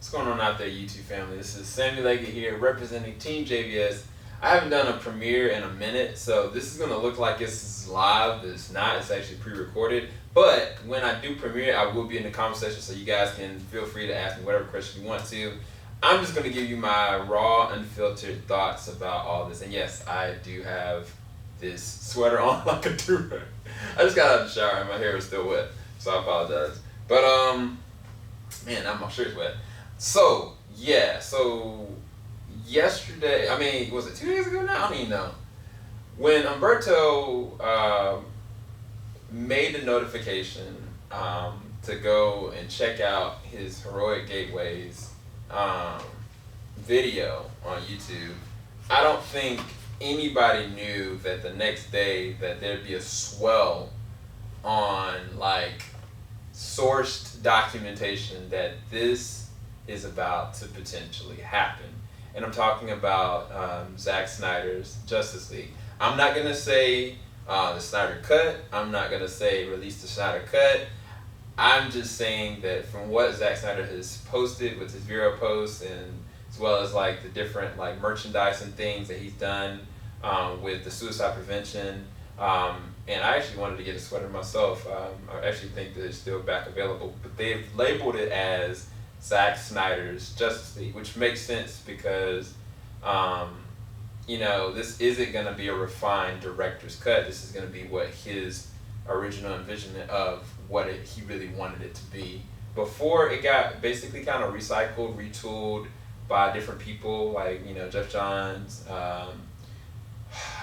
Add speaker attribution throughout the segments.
Speaker 1: What's going on out there, YouTube family? This is Sammy Leggett here, representing Team JBS. I haven't done a premiere in a minute, so this is going to look like it's live, but it's not. It's actually pre-recorded. But when I do premiere, I will be in the comment section, so you guys can feel free to ask me whatever question you want to. I'm just going to give you my raw, unfiltered thoughts about all this. And yes, I do have this sweater on like a do-rag. I just got out of the shower and my hair is still wet, so I apologize. But man, now my shirt's wet. So yeah, so yesterday, I mean, was it 2 days ago now? I don't even know. When Umberto made the notification to go and check out his Heroic Gateways video on YouTube, I don't think anybody knew that the next day that there'd be a swell on like sourced documentation that this is about to potentially happen. And I'm talking about Zack Snyder's Justice League. I'm not going to say the Snyder Cut. I'm not going to say release the Snyder Cut. I'm just saying that from what Zack Snyder has posted with his Vero posts, and as well as like the different like merchandise and things that he's done with the suicide prevention. And I actually wanted to get a sweater myself. I actually think that it's still back available, but they've labeled it as Zack Snyder's Justice League, which makes sense because, you know, this isn't going to be a refined director's cut. This is going to be what his original envisionment of what he really wanted it to be. Before it got basically kind of recycled, retooled by different people like, you know, Jeff Johns,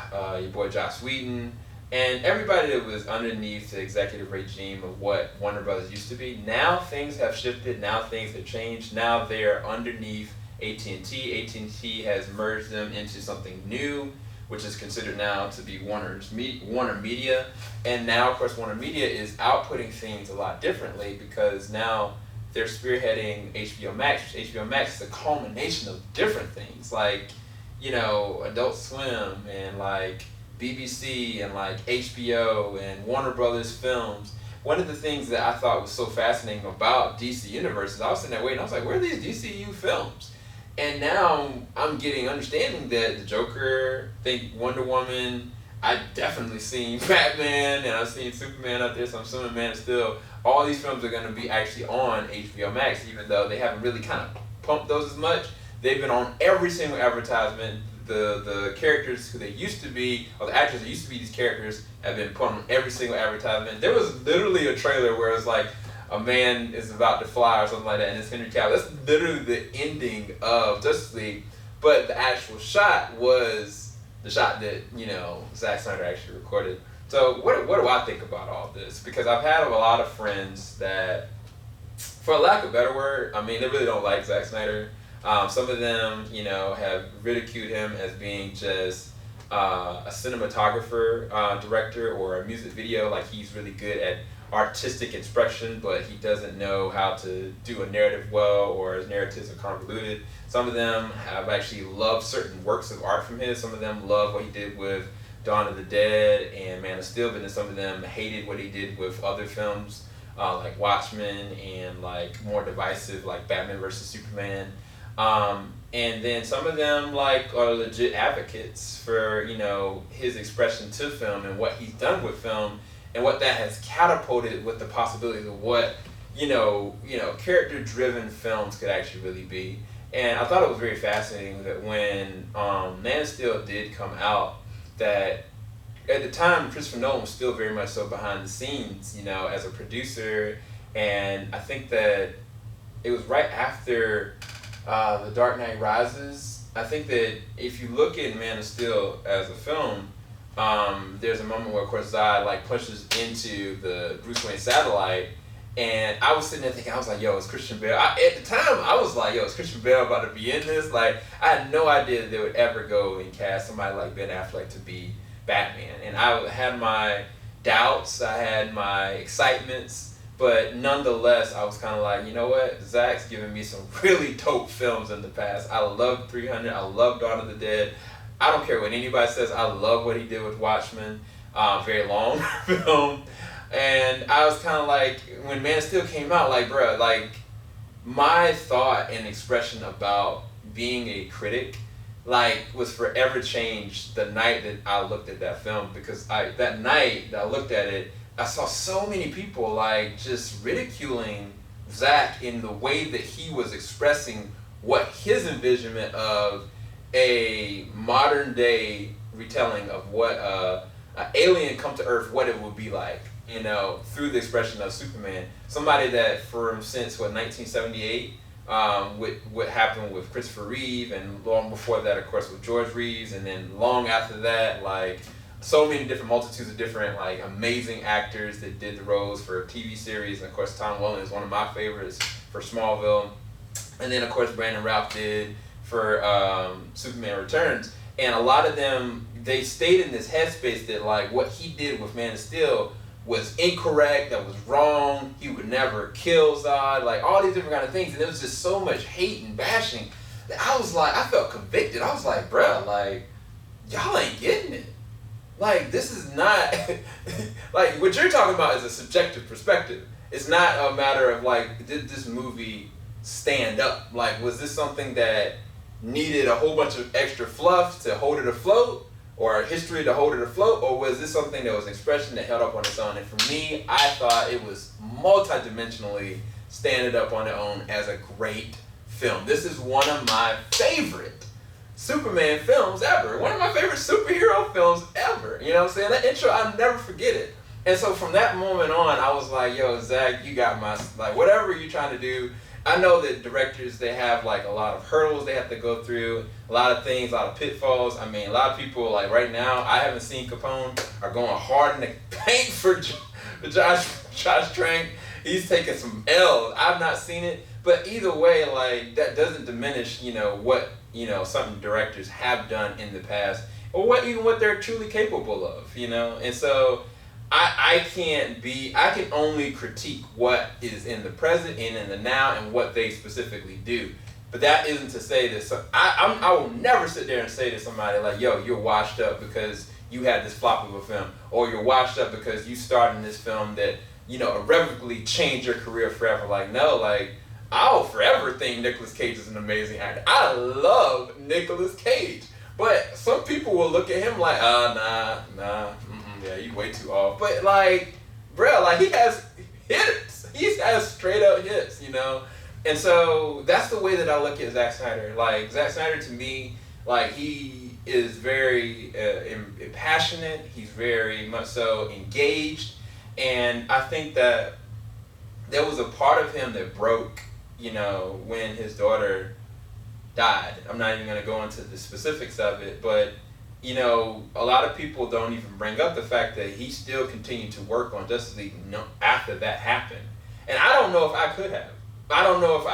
Speaker 1: your boy Joss Whedon, and everybody that was underneath the executive regime of what Warner Brothers used to be. Now things have shifted. Now things have changed. Now they're underneath AT&T. AT&T has merged them into something new, which is considered now to be Warner Media. And now, of course, Warner Media is outputting things a lot differently because now they're spearheading HBO Max. HBO Max is a culmination of different things like, you know, Adult Swim and like BBC and like HBO and Warner Brothers Films. One of the things that I thought was so fascinating about DC Universe is I was sitting there waiting, I was like, where are these DCU films? And now I'm getting understanding that the Joker, Wonder Woman, I've definitely seen Batman, and I've seen Superman out there, so I'm assuming Man of Steel. All these films are going to be actually on HBO Max, even though they haven't really kind of pumped those as much. They've been on every single advertisement. The characters who they used to be, or the actors that used to be these characters, have been put on every single advertisement. There was literally a trailer where it's like a man is about to fly or something like that, and it's Henry Cavill. That's literally the ending of Justice League, but the actual shot was the shot that, you know, Zack Snyder actually recorded. So what do I think about all this? Because I've had a lot of friends that, for lack of a better word, I mean, they really don't like Zack Snyder. Some of them, you know, have ridiculed him as being just a cinematographer, director, or a music video. Like, he's really good at artistic expression, but he doesn't know how to do a narrative well, or his narratives are convoluted. Some of them have actually loved certain works of art from his. Some of them love what he did with Dawn of the Dead and Man of Steel, but then some of them hated what he did with other films like Watchmen and like more divisive like Batman versus Superman. And then some of them like are legit advocates for, you know, his expression to film and what he's done with film and what that has catapulted with the possibilities of what, you know, character-driven films could actually really be. And I thought it was very fascinating that when Man of Steel did come out, that at the time Christopher Nolan was still very much so behind the scenes, you know, as a producer. And I think that it was right after The Dark Knight Rises. I think that if you look at Man of Steel as a film, there's a moment where, of course, Zod like pushes into the Bruce Wayne satellite, and I was sitting there thinking, I was like, yo, it's Christian Bale. At the time, I was like, yo, is Christian Bale about to be in this? Like, I had no idea that they would ever go and cast somebody like Ben Affleck to be Batman. And I had my doubts, I had my excitements, but nonetheless, I was kind of like, you know what? Zach's given me some really dope films in the past. I love 300. I love Dawn of the Dead. I don't care what anybody says. I love what he did with Watchmen. Very long film. And I was kind of like, when Man of Steel came out, like, bro, like, my thought and expression about being a critic like was forever changed the night that I looked at that film, because that night that I looked at it, I saw so many people like just ridiculing Zack in the way that he was expressing what his envisionment of a modern day retelling of what an alien come to Earth, what it would be like, you know, through the expression of Superman. Somebody that since 1978, with what happened with Christopher Reeve, and long before that, of course, with George Reeves, and then long after that, like so many different multitudes of different like amazing actors that did the roles for TV series. And of course, Tom Welling is one of my favorites for Smallville, and then of course Brandon Routh did for Superman Returns. And a lot of them, they stayed in this headspace that like what he did with Man of Steel was incorrect, that was wrong, he would never kill Zod, like all these different kind of things. And there was just so much hate and bashing that I was like, I felt convicted. I was like, bruh, like, y'all ain't getting it. Like, this is not, like, what you're talking about is a subjective perspective. It's not a matter of, like, did this movie stand up? Like, was this something that needed a whole bunch of extra fluff to hold it afloat, or a history to hold it afloat, or was this something that was an expression that held up on its own? And for me, I thought it was multidimensionally standing up on its own as a great film. This is one of my favorite Superman films ever. One of my favorite superhero films ever. You know what I'm saying? That intro, I'll never forget it. And so from that moment on, I was like, yo, Zack, you got my, like, whatever you're trying to do. I know that directors, they have like a lot of hurdles they have to go through, a lot of things, a lot of pitfalls. I mean, a lot of people, like right now, I haven't seen Capone, are going hard in the paint for Josh Trank. He's taking some L's. I've not seen it. But either way, like, that doesn't diminish, you know, what, you know, some directors have done in the past, or what they're truly capable of, you know. And so I can only critique what is in the present and in the now and what they specifically do. But that isn't to say that I will never sit there and say to somebody like, yo, you're washed up because you had this flop of a film, or you're washed up because you starred in this film that, you know, irrevocably changed your career forever. Like, no, like, I'll forever think Nicolas Cage is an amazing actor. I love Nicolas Cage. But some people will look at him like, yeah, you way too off. But like, bro, like he has hits. He has straight up hits, you know? And so that's the way that I look at Zack Snyder. Like, Zack Snyder to me, like, he is very passionate. He's very much so engaged. And I think that there was a part of him that broke, you know, when his daughter died. I'm not even going to go into the specifics of it, but, you know, a lot of people don't even bring up the fact that he still continued to work on Justice League after that happened. And I don't know if I could have. I don't know if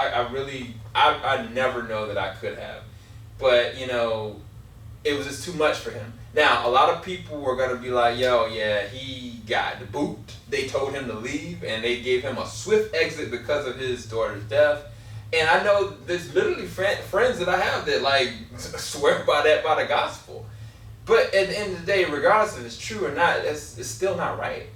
Speaker 1: I never know that I could have. But, you know, it was just too much for him. Now, a lot of people were going to be like, yo, yeah, he got the boot. They told him to leave, and they gave him a swift exit because of his daughter's death. And I know there's literally friends that I have that, like, swear by the gospel. But at the end of the day, regardless if it's true or not, it's still not right.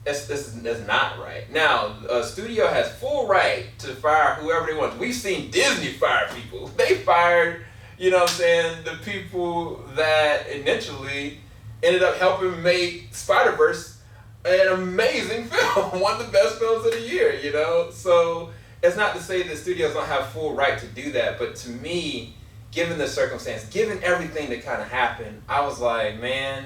Speaker 1: That's not right. Now, a studio has full right to fire whoever they want. We've seen Disney fire people. They fired, you know what I'm saying, the people that initially ended up helping make Spider-Verse an amazing film, one of the best films of the year, you know? So it's not to say that studios don't have full right to do that, but to me, given the circumstance, given everything that kind of happened, I was like, man,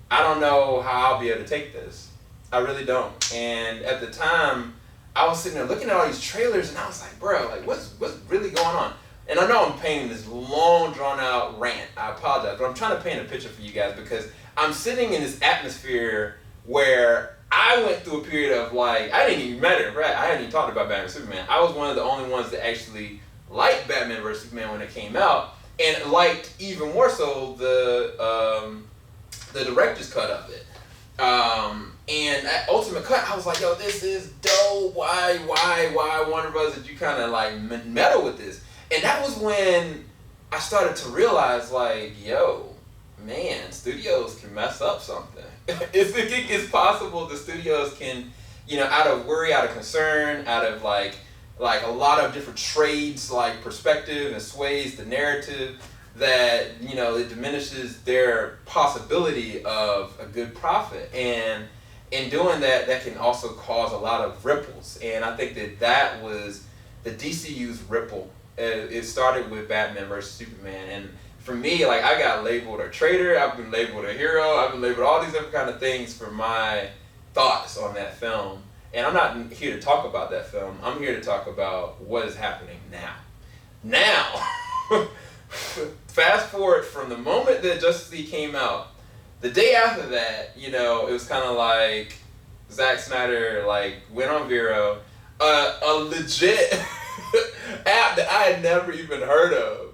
Speaker 1: I don't know how I'll be able to take this. I really don't. And at the time, I was sitting there looking at all these trailers, and I was like, bro, like, what's really going on? And I know I'm painting this long, drawn-out rant. I apologize, but I'm trying to paint a picture for you guys because I'm sitting in this atmosphere where I went through a period of, like, I didn't even matter, right? I hadn't even talked about Batman vs. Superman. I was one of the only ones that actually liked Batman vs. Superman when it came out, and liked even more so the director's cut of it. And at Ultimate Cut, I was like, yo, this is dope. Why Warner Bros. Did you kind of like meddle with this? And that was when I started to realize, like, yo, man, studios can mess up something. It's possible the studios can, you know, out of worry, out of concern, out of like like a lot of different trades, like perspective and sways the narrative, that it diminishes their possibility of a good profit. And in doing that, that can also cause a lot of ripples. And I think that was the DCU's ripple. It started with Batman versus Superman, and for me, like, I got labeled a traitor, I've been labeled a hero, I've been labeled all these different kind of things for my thoughts on that film. And I'm not here to talk about that film. I'm here to talk about what is happening now. Now, fast forward from the moment that Justice League came out, the day after that, it was kind of like Zack Snyder went on Vero, a legit app that I had never even heard of.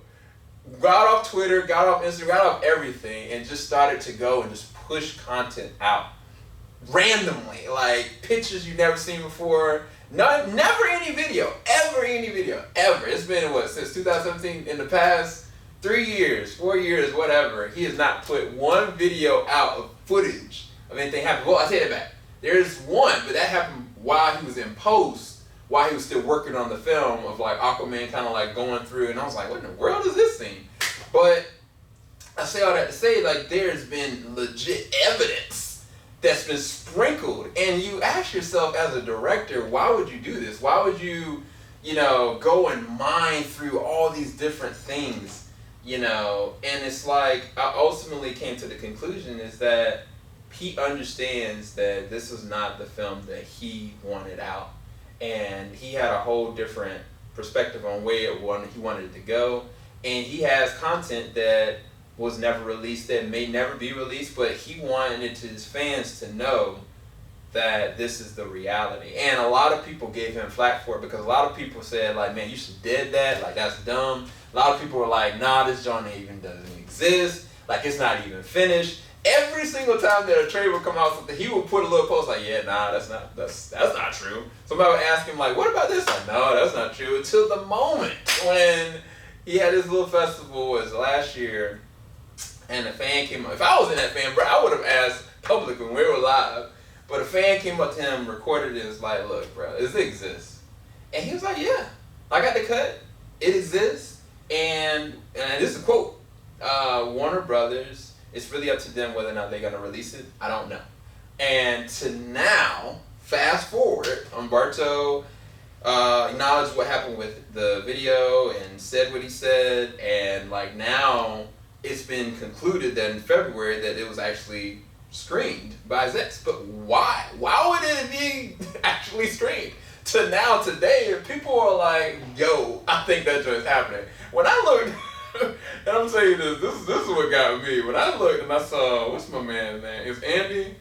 Speaker 1: Got off Twitter, got off Instagram, got off everything, and just started to go and just push content out randomly, like pictures you've never seen before. Never any video, ever. It's been since 2017. In the past 3 years, 4 years, whatever, he has not put one video out of footage of anything happening. Well, I take it back. There's one, but that happened while he was in post, while he was still working on the film of Aquaman kind of going through, and I was like, what in the world is this thing? But I say all that to say, there's been legit evidence that's been sprinkled, and you ask yourself as a director, why would you do this? Why would you, go and mine through all these different things, And it's I ultimately came to the conclusion is that he understands that this is not the film that he wanted out. And he had a whole different perspective on where he wanted it to go. And he has content that was never released, that may never be released, but he wanted his fans to know that this is the reality. And a lot of people gave him flack for it, because a lot of people said, man, you should have did that, that's dumb. A lot of people were like, nah, this genre even doesn't exist, it's not even finished. Every single time that a trailer would come out, he would put a little post yeah, nah, that's not true. Somebody would ask him what about this? No, that's not true. Until the moment when he had his little festival was last year, and a fan came up. If I was in that fan, bro, I would have asked public when we were live. But a fan came up to him, recorded it, and was like, look, bro, does it exist? And he was like, yeah, I got the cut. It exists. And this is a quote. Warner Brothers, it's really up to them whether or not they're going to release it. I don't know. And to now, fast forward, Umberto acknowledged what happened with the video and said what he said. And now it's been concluded that in February that it was actually screened by Zex. But why? Why would it be actually screened? To now, today, people are like, yo, I think that just happening. When I looked... and I'm saying this is what got me. When I looked and I saw, what's my man's name? It's Andy?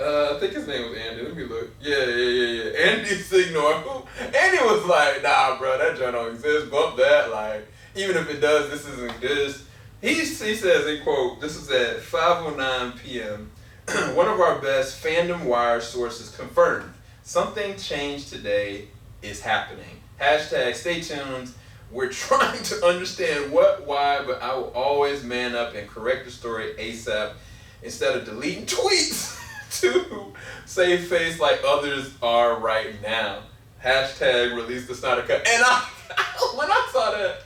Speaker 1: I think his name was Andy. Let me look. Yeah. Andy Signor. Andy was like, nah, bro, that joint don't exist. Bump that. Even if it does, this isn't this. He says, in quote, this is at 5:09 p.m. One of our best fandom wire sources confirmed. Something changed today is happening. Hashtag stay tuned. We're trying to understand why, but I will always man up and correct the story ASAP instead of deleting tweets to save face like others are right now. Hashtag release the Snyder Cut. And when I saw that,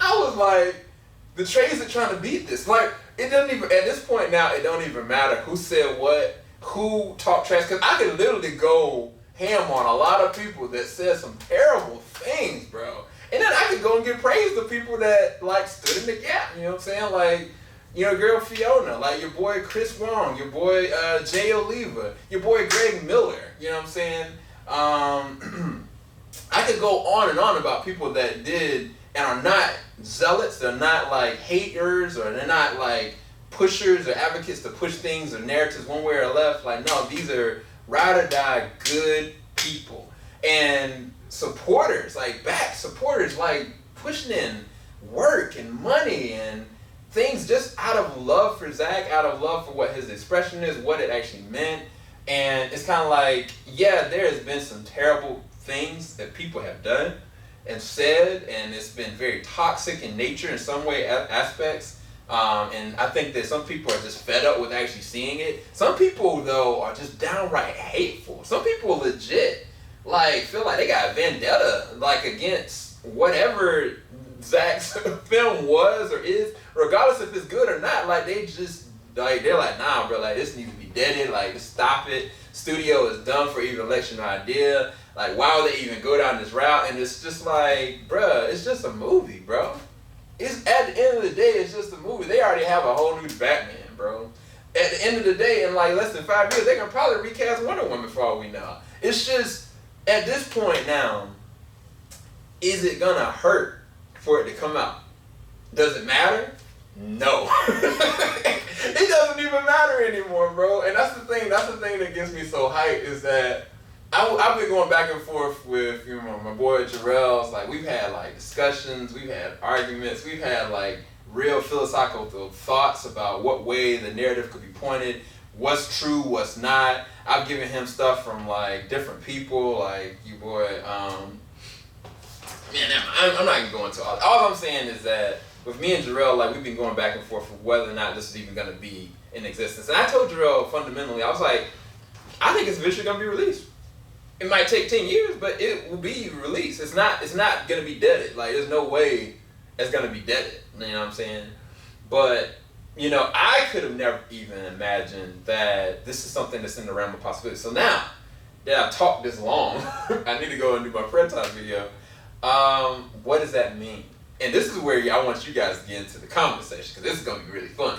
Speaker 1: I was like, the trades are trying to beat this. It doesn't even, at this point now, it don't even matter who said what, who talked trash, because I could literally go ham on a lot of people that said some terrible things, bro. And then I could go and give praise to people that stood in the gap. You know what I'm saying? Girl Fiona, your boy Chris Wong, your boy Jay Oliva, your boy Greg Miller. You know what I'm saying? I could go on and on about people that did and are not zealots. They're not haters, or they're not pushers or advocates to push things or narratives one way or left. No, these are ride or die good people. And supporters, supporters, pushing in work and money and things just out of love for Zack, out of love for what his expression is, what it actually meant. And it's kind of yeah, there has been some terrible things that people have done and said, and it's been very toxic in nature in some way aspects. And I think that some people are just fed up with actually seeing it. Some people, though, are just downright hateful. Some people legit like feel like they got vendetta like against whatever Zack's film was or is, regardless if it's good or not. Like they just like they're like, nah, bro, like this needs to be deaded. Like just stop it. Studio is done for even election idea. Like why would they even go down this route? And it's just like, bruh, it's just a movie, bro. It's at the end of the day, it's just a movie. They already have a whole new Batman, bro. At the end of the day, in like less than 5 years, they can probably recast Wonder Woman for all we know. It's just at this point now, is it gonna hurt for it to come out? Does it matter? No. It doesn't even matter anymore, bro. And that's the thing that gets me so hyped is that I've been going back and forth with my boy Jarrell's. Like we've had like discussions, we've had arguments, we've had like real philosophical thoughts about what way the narrative could be pointed, what's true, what's not. I've given him stuff from like different people, like you boy. I'm not even going to all I'm saying is that with me and Jarrell, like we've been going back and forth for whether or not this is even going to be in existence. And I told Jarrell fundamentally, I was like, I think it's eventually going to be released. It might take 10 years, but it will be released. It's not going to be deaded. Like there's no way it's going to be deaded. You know what I'm saying? But I could have never even imagined that this is something that's in the realm of possibility. So now that I've talked this long, I need to go and do my prayer time video. What does that mean? And this is where I want you guys to get into the conversation because this is going to be really fun.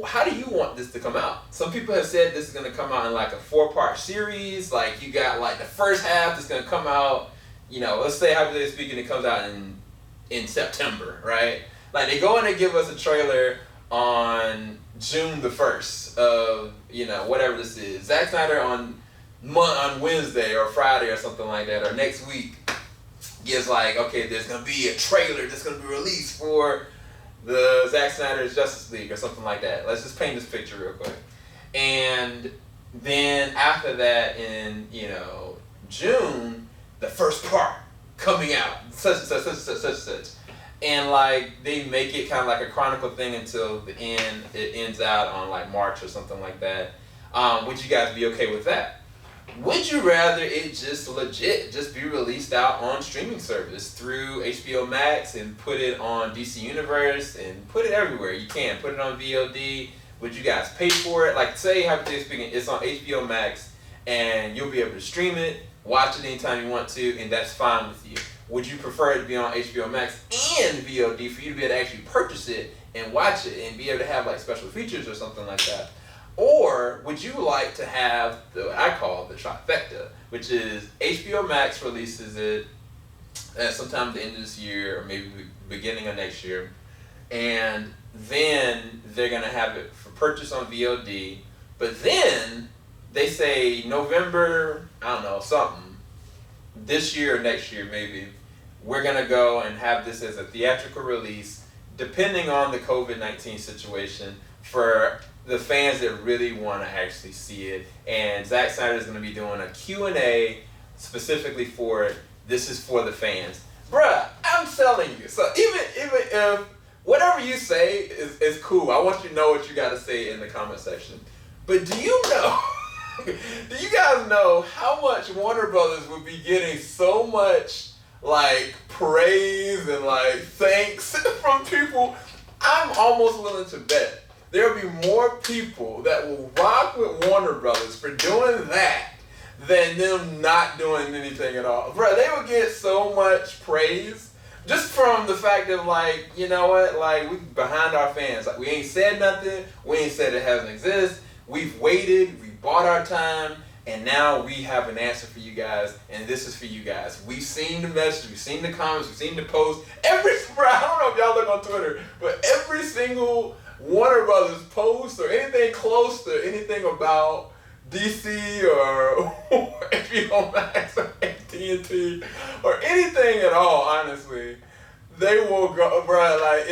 Speaker 1: How do you want this to come out? Some people have said this is going to come out in like a 4-part series. Like you got like the first half that's going to come out, let's say hypothetically speaking, it comes out in September, right? Like they go in and give us a trailer on June the 1st of, whatever this is. Zack Snyder on Wednesday or Friday or something like that, or next week gives like, okay, there's going to be a trailer that's going to be released for the Zack Snyder's Justice League or something like that. Let's just paint this picture real quick. And then after that in, June, the first part coming out, such and such. And like they make it kind of like a chronicle thing until the end. It ends out on like March or something like that. Would you guys be okay with that? Would you rather it just legit just be released out on streaming service through HBO Max and put it on DC Universe and put it everywhere you can? Put it on VOD. Would you guys pay for it? Like say, hypothetically speaking, it's on HBO Max and you'll be able to stream it, watch it anytime you want to, and that's fine with you. Would you prefer it to be on HBO Max and VOD for you to be able to actually purchase it and watch it and be able to have like special features or something like that? Or would you like to have what I call the trifecta, which is HBO Max releases it at sometime at the end of this year or maybe beginning of next year, and then they're going to have it for purchase on VOD, but then they say November, I don't know, something, this year or next year maybe, we're going to go and have this as a theatrical release, depending on the COVID-19 situation, for the fans that really want to actually see it. And Zack Snyder is going to be doing a Q&A specifically for it. This is for the fans. Bruh, I'm telling you. So even if whatever you say is cool, I want you to know what you got to say in the comment section. But do you know, do you guys know how much Warner Brothers would be getting so much like praise and like thanks from people? I'm almost willing to bet there'll be more people that will rock with Warner Brothers for doing that than them not doing anything at all. Bro, they would get so much praise just from the fact of like, you know what, like we behind our fans. Like we ain't said nothing, we ain't said it hasn't existed. We've waited, we bought our time, and now we have an answer for you guys, and this is for you guys. We've seen the message, we've seen the comments, we've seen the posts. I don't know if y'all look on Twitter, but every single Warner Brothers post or anything close to anything about DC or HBO Max or AT&T or anything at all, honestly, they will go, bro, like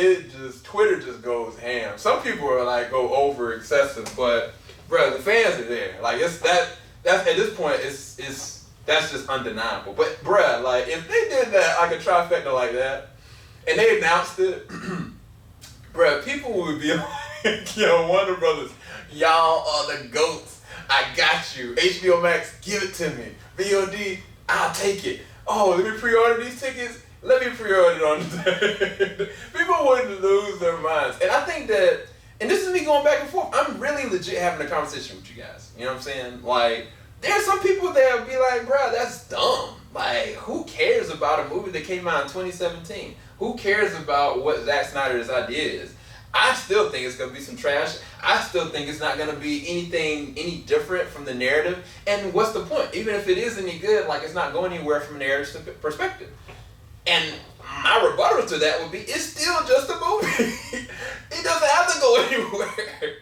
Speaker 1: Twitter just goes ham. Some people are like go over excessive, but bro, the fans are there. Like that's at this point that's just undeniable. But bruh, like if they did that like a trifecta like that and they announced it, bruh, people would be like, yo, Warner Brothers, y'all are the GOATs. I got you. HBO Max, give it to me. VOD, I'll take it. Oh, let me pre-order these tickets. Let me pre-order it on the People wouldn't lose their minds. And I think that, and this is me going back and forth, I'm really legit having a conversation with you guys. You know what I'm saying? Like, there are some people that will be like, bro, that's dumb. Like, who cares about a movie that came out in 2017? Who cares about what Zack Snyder's idea is? I still think it's going to be some trash. I still think it's not going to be anything any different from the narrative. And what's the point? Even if it is any good, like, it's not going anywhere from a narrative perspective. And my rebuttal to that would be, it's still just a movie. It doesn't have to go anywhere.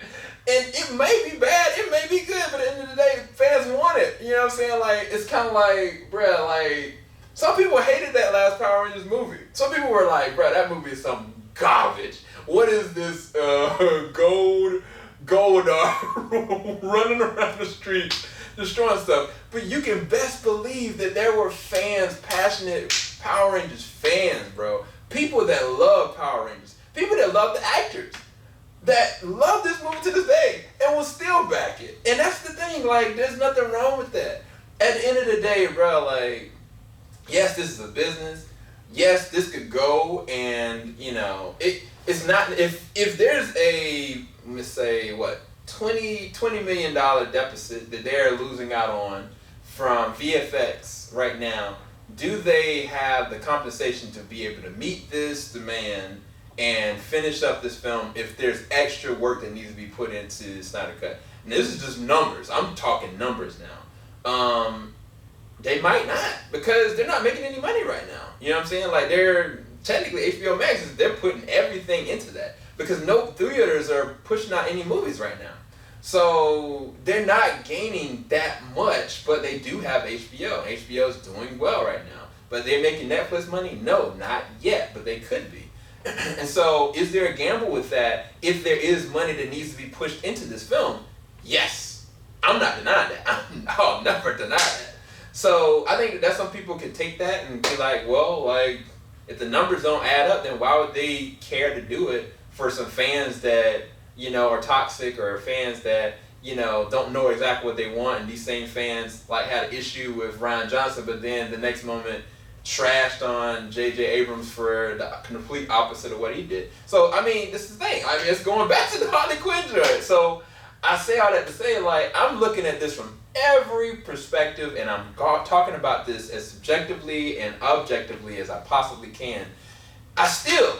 Speaker 1: And it may be bad, it may be good, but at the end of the day, fans want it. You know what I'm saying? Like, it's kind of like, bruh, like, some people hated that last Power Rangers movie. Some people were like, bruh, that movie is some garbage. What is this gold running around the streets destroying stuff? But you can best believe that there were fans, passionate Power Rangers fans, bro. People that love Power Rangers. People that love the actors. That love this movie to this day and will still back it. And that's the thing, like, there's nothing wrong with that. At the end of the day, bro, like, yes, this is a business. Yes, this could go and, you know, it's not, if there's a, let's say, what, $20 million deficit that they're losing out on from VFX right now, do they have the compensation to be able to meet this demand and finish up this film if there's extra work that needs to be put into the Snyder Cut? And this is just numbers. I'm talking numbers now. They might not, because they're not making any money right now. You know what I'm saying? Like, they're technically HBO Max they're putting everything into that because no theaters are pushing out any movies right now. So they're not gaining that much, but they do have HBO. HBO's doing well right now. But they're making Netflix money? No, not yet, but they could be. And so, is there a gamble with that if there is money that needs to be pushed into this film? Yes. I'm not denying that. I'll never deny that. So, I think that some people can take that and be like, well, like, if the numbers don't add up, then why would they care to do it for some fans that, you know, are toxic or fans that, you know, don't know exactly what they want, and these same fans, like, had an issue with Rian Johnson, but then the next moment trashed on J.J. Abrams for the complete opposite of what he did. So, I mean, this is the thing. I mean, it's going back to the Harley Quinn joint. So, I say all that to say, like, I'm looking at this from every perspective, and I'm talking about this as subjectively and objectively as I possibly can. I still,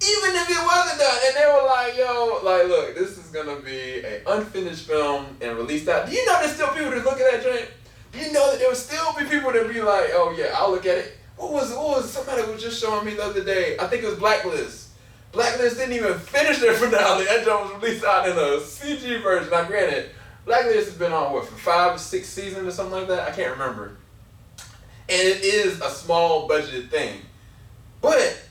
Speaker 1: even if it wasn't done, and they were like, yo, like, look, this is going to be an unfinished film and released out. Do you know there's still people that look at that joint? Do you know that there will still be people that be like, oh yeah, I'll look at it. What was somebody was just showing me the other day? I think it was Blacklist. Blacklist didn't even finish their finale. That joint was released out in a CG version. Now granted, Blacklist has been on, what, for 5 or 6 seasons or something like that? I can't remember. And it is a small budgeted thing. But,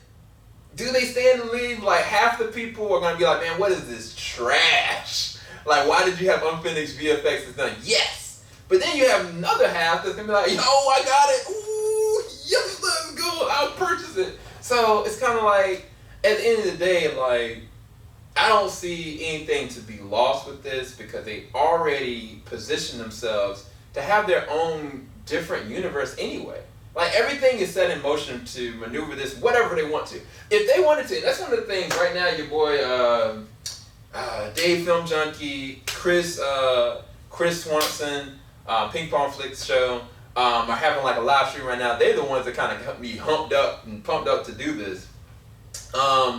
Speaker 1: do they stand to leave? Like, half the people are going to be like, man, what is this trash? Like, why did you have unfinished VFX that's done? Yes! But then you have another half that's going to be like, yo, I got it! Ooh, yes, let's go! I'll purchase it! So, it's kind of like, at the end of the day, like, I don't see anything to be lost with this because they already positioned themselves to have their own different universe anyway. Like, everything is set in motion to maneuver this whatever they want to. If they wanted to, that's one of the things right now your boy Dave Film Junkie, Chris Swanson, Ping Pong Flicks show are having like a live stream right now. They're the ones that kind of got me humped up and pumped up to do this.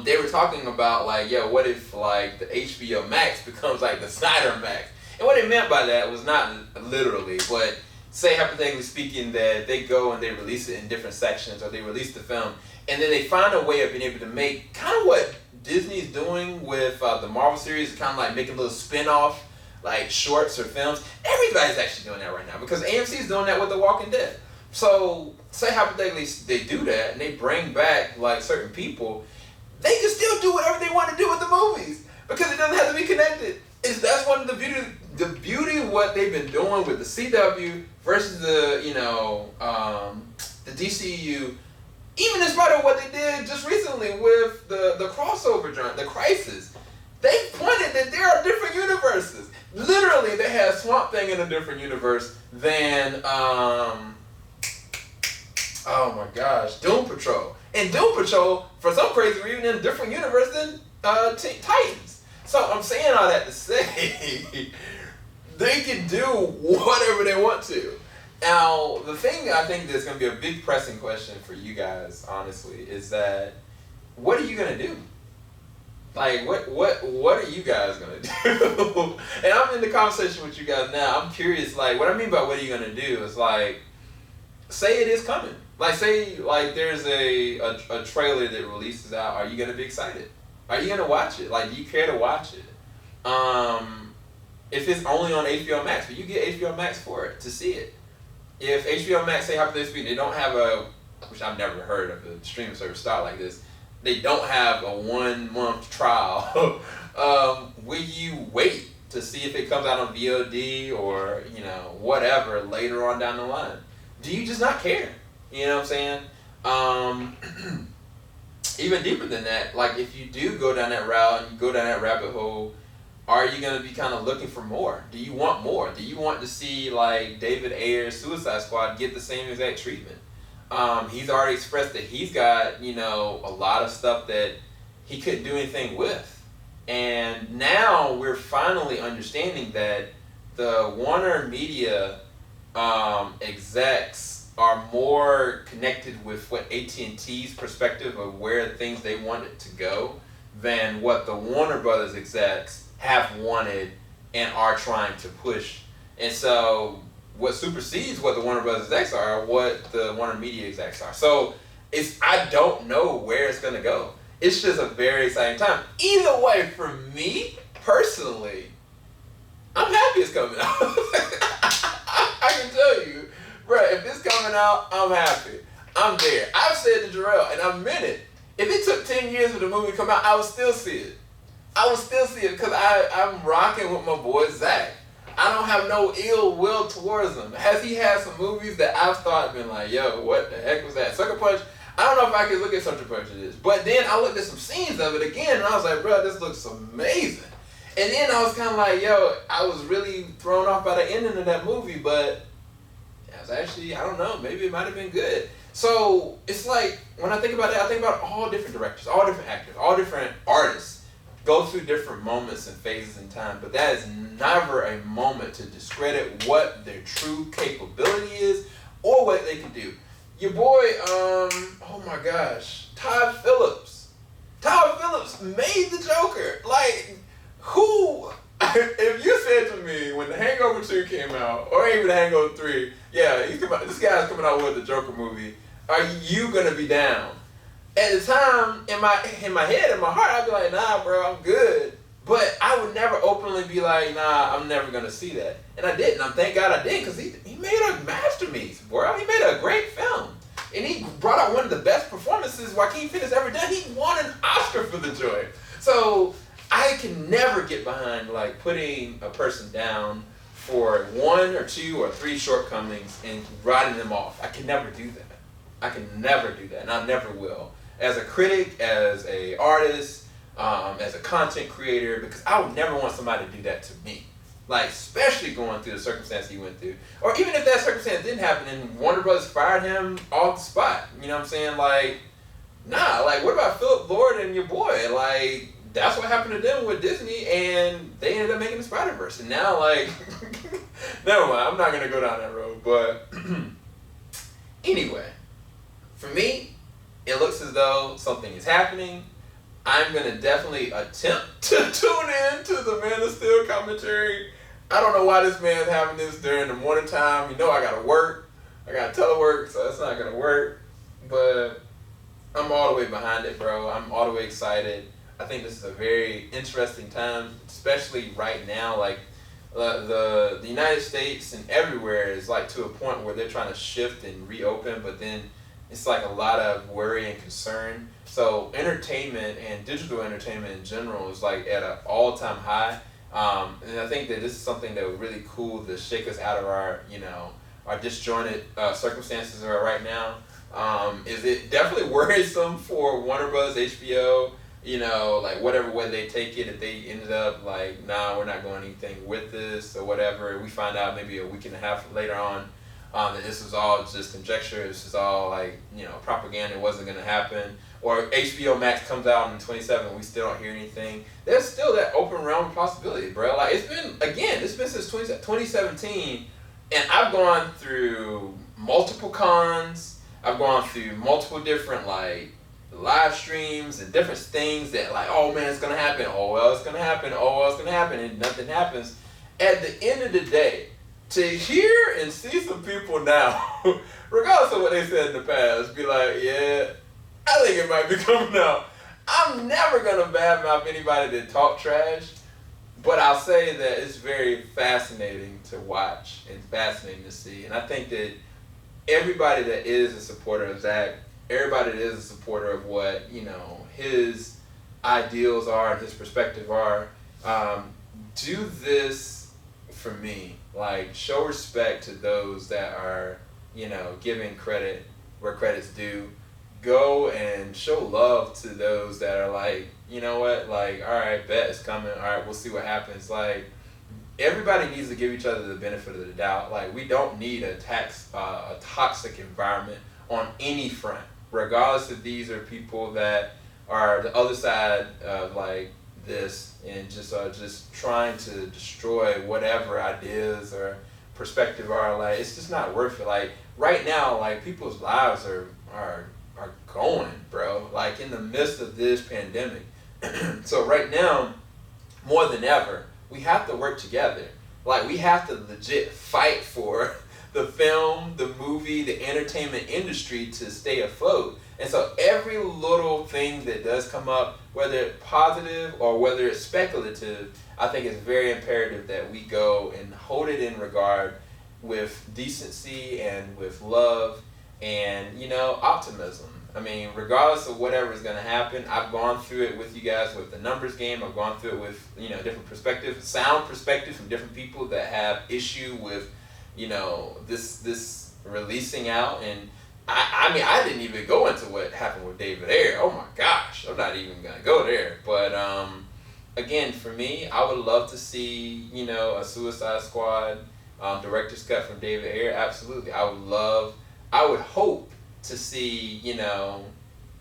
Speaker 1: They were talking about like, yo, what if like the HBO Max becomes like the Snyder Max? And what they meant by that was not literally, but say hypothetically speaking that they go and they release it in different sections or they release the film and then they find a way of being able to make kind of what Disney's doing with the Marvel series, kind of like making little spin-off like shorts or films. Everybody's actually doing that right now because AMC's doing that with The Walking Dead. So say hypothetically they do that and they bring back like certain people, they can still do whatever they want to do with the movies because it doesn't have to be connected. That's one of the beauty of what they've been doing with the CW versus the the DCU. Even in spite of what they did just recently with the crossover joint, the Crisis. They pointed that there are different universes. Literally, they had Swamp Thing in a different universe than oh my gosh, Doom Patrol. And Doom Patrol, for some crazy reason, in a different universe than Titans. So I'm saying all that to say, they can do whatever they want to. Now, the thing I think that's going to be a big pressing question for you guys, honestly, is that what are you going to do? Like, what are you guys going to do? And I'm in the conversation with you guys now. I'm curious, like, what I mean by what are you going to do is, like, say it is coming. Like, say, like, there's a trailer that releases out. Are you going to be excited? Are you going to watch it? Like, do you care to watch it? If it's only on HBO Max, but you get HBO Max for it, to see it. If HBO Max, say, hypothetically, they don't have which I've never heard of a streaming service start like this, they don't have a 1-month trial, will you wait to see if it comes out on VOD or, you know, whatever later on down the line? Do you just not care? You know what I'm saying? Even deeper than that, like if you do go down that route and you go down that rabbit hole, are you going to be kind of looking for more? Do you want more? Do you want to see like David Ayer's Suicide Squad get the same exact treatment? He's already expressed that he's got, you know, a lot of stuff that he couldn't do anything with. And now we're finally understanding that the Warner Media execs are more connected with what AT&T's perspective of where things they wanted to go than what the Warner Brothers execs have wanted and are trying to push. And so what supersedes what the Warner Brothers execs are what the Warner Media execs are. So I don't know where it's going to go. It's just a very exciting time. Either way, for me, personally, I'm happy it's coming out. I can tell you, bro, if it's coming out, I'm happy. I'm there. I've said to Jarrell, and I meant it. If it took 10 years for the movie to come out, I would still see it. I would still see it because I'm rocking with my boy Zack. I don't have no ill will towards him. Has he had some movies that I've thought been like, yo, what the heck was that? Sucker Punch, I don't know if I could look at Sucker Punch as this. But then I looked at some scenes of it again and I was like, bro, this looks amazing. And then I was kind of like, yo, I was really thrown off by the ending of that movie, but it was actually, I don't know, maybe it might have been good. So it's like, when I think about that, I think about all different directors, all different actors, all different artists go through different moments and phases in time, but that is never a moment to discredit what their true capability is or what they can do. Your boy, oh my gosh, Todd Phillips. Todd Phillips made the Joker. Like, who, if you said to me when The Hangover 2 came out, or even The Hangover 3, yeah, this guy's coming out with the Joker movie, are you gonna be down? At the time, in my head, in my heart, I'd be like, nah, bro, I'm good. But I would never openly be like, nah, I'm never gonna see that. And I didn't. Thank God I did, because he made a masterpiece, bro. He made a great film. And he brought out one of the best performances Joaquin Phoenix ever done. He won an Oscar for the joint. So I can never get behind like putting a person down for 1 or 2 or 3 shortcomings and writing them off. I can never do that. I can never do that, and I never will. As a critic, as a artist, as a content creator, because I would never want somebody to do that to me. Like, especially going through the circumstance he went through. Or even if that circumstance didn't happen and Warner Brothers fired him off the spot. You know what I'm saying? Like, nah, like, what about Philip Lord and your boy? Like, that's what happened to them with Disney, and they ended up making the Spider-Verse. And now, like, never mind, I'm not going to go down that road. But anyway, for me, it looks as though something is happening. I'm going to definitely attempt to tune in to the Man of Steel commentary. I don't know why this man's having this during the morning time. You know I got to work. I got to telework, so that's not going to work. But I'm all the way behind it, bro. I'm all the way excited. I think this is a very interesting time, especially right now. Like, the United States and everywhere is like to a point where they're trying to shift and reopen, but then it's like a lot of worry and concern. So entertainment and digital entertainment in general is like at an all-time high. And I think that this is something that would really cool to shake us out of our, you know, our disjointed circumstances right now. Is it definitely worrisome for Warner Bros., HBO, like whatever way they take it, if they ended up like, nah, we're not going anything with this or whatever, we find out maybe a week and a half later on that this was all just conjecture, this is all like, propaganda, it wasn't going to happen. Or HBO Max comes out in 27, we still don't hear anything. There's still that open realm of possibility, bro. Like, it's been since 2017, and I've gone through multiple cons. I've gone through multiple different, like, live streams and different things that, like, oh, man, it's going to happen. Oh, well, it's going to happen. Oh, well, it's going to happen. And nothing happens. At the end of the day, to hear and see some people now, regardless of what they said in the past, be like, yeah, I think it might be coming out. I'm never going to badmouth anybody that talk trash, but I'll say that it's very fascinating to watch and fascinating to see. And I think that everybody that is a supporter of Zack, everybody that is a supporter of what, his ideals are and his perspective are, do this for me. Like, show respect to those that are, giving credit where credit's due. Go and show love to those that are like, you know what, like, all right, bet it's coming. All right, we'll see what happens. Like, everybody needs to give each other the benefit of the doubt. Like, we don't need a toxic environment on any front, regardless if these are people that are the other side of like this and just are just trying to destroy whatever ideas or perspective are. Like, it's just not worth it. Like, right now, like, people's lives are going, bro, like, in the midst of this pandemic. So right now, more than ever, we have to work together. Like, we have to legit fight for the film, the movie, the entertainment industry to stay afloat. And so every little thing that does come up, whether it's positive or whether it's speculative, I think it's very imperative that we go and hold it in regard with decency and with love and, optimism. I mean, regardless of whatever is going to happen, I've gone through it with you guys with the numbers game. I've gone through it with, different perspectives, sound perspectives from different people that have issue with, this releasing out. And I mean, I didn't even go into what happened with David Ayer. Oh my gosh, I'm not even going to go there. But again, for me, I would love to see, a Suicide Squad director's cut from David Ayer. Absolutely. I would hope to see,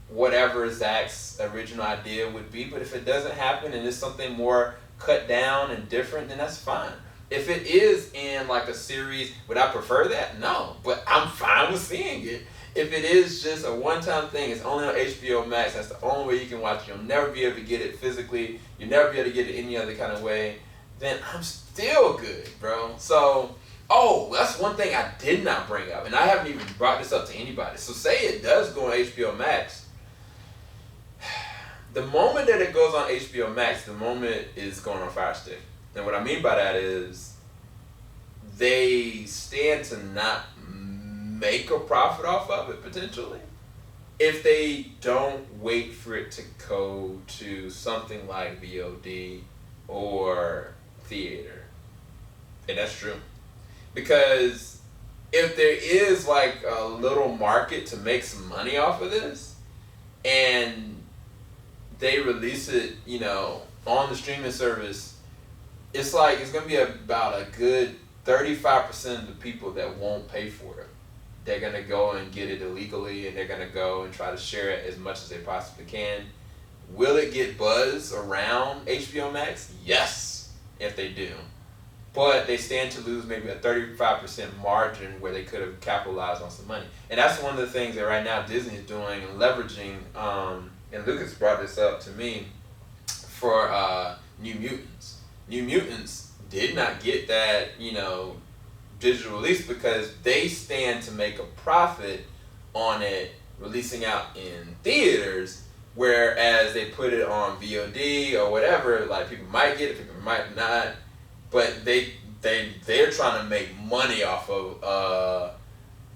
Speaker 1: whatever Zack's original idea would be. But if it doesn't happen and it's something more cut down and different, then that's fine. If it is in like a series, would I prefer that? No, but I'm fine with seeing it. If it is just a one-time thing, it's only on HBO Max, that's the only way you can watch it. You'll never be able to get it physically. You'll never be able to get it any other kind of way. Then I'm still good, bro. So, that's one thing I did not bring up, and I haven't even brought this up to anybody. So say it does go on HBO Max. The moment that it goes on HBO Max, the moment is going on Fire Stick. And what I mean by that is they stand to not make a profit off of it, potentially, if they don't wait for it to go to something like VOD or theater. And that's true. Because if there is like a little market to make some money off of this and they release it, on the streaming service, it's like it's going to be about a good 35% of the people that won't pay for it. They're going to go and get it illegally, and they're going to go and try to share it as much as they possibly can. Will it get buzz around HBO Max? Yes, if they do. But they stand to lose maybe a 35% margin where they could have capitalized on some money. And that's one of the things that right now Disney is doing and leveraging, and Lucas brought this up to me, for New Mutants. New Mutants did not get that, digital release because they stand to make a profit on it releasing out in theaters, whereas they put it on VOD or whatever, like people might get it, people might not, but they're trying to make money off of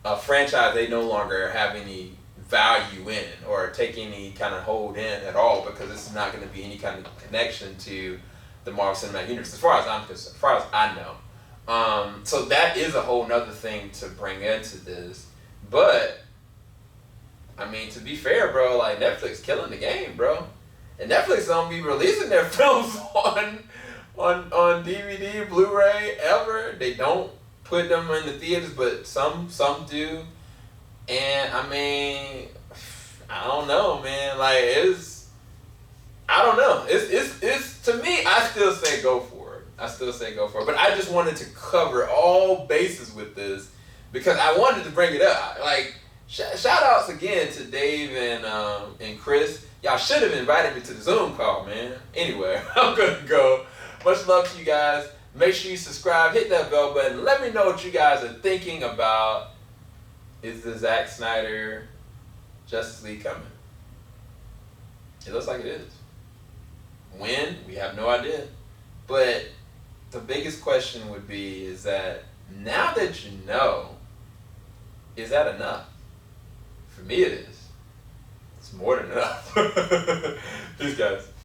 Speaker 1: a franchise they no longer have any value in or take any kind of hold in at all, because it's not going to be any kind of connection to the Marvel Cinematic Universe, as far as I'm concerned, as far as I know. So that is a whole nother thing to bring into this. But, I mean, to be fair, bro, like, Netflix killing the game, bro. And Netflix don't be releasing their films on DVD, Blu-ray ever. They don't put them in the theaters, but some do. And I mean, I don't know, man. Like I don't know. It's to me. I still say go for it. But I just wanted to cover all bases with this because I wanted to bring it up. Like shout outs again to Dave and Chris. Y'all should have invited me to the Zoom call, man. Anyway, I'm gonna go. Much love to you guys. Make sure you subscribe, hit that bell button. Let me know what you guys are thinking about. Is the Zack Snyder Justice League coming? It looks like it is. When? We have no idea. But the biggest question would be is that now that you know, is that enough? For me it is. It's more than enough. Peace, guys.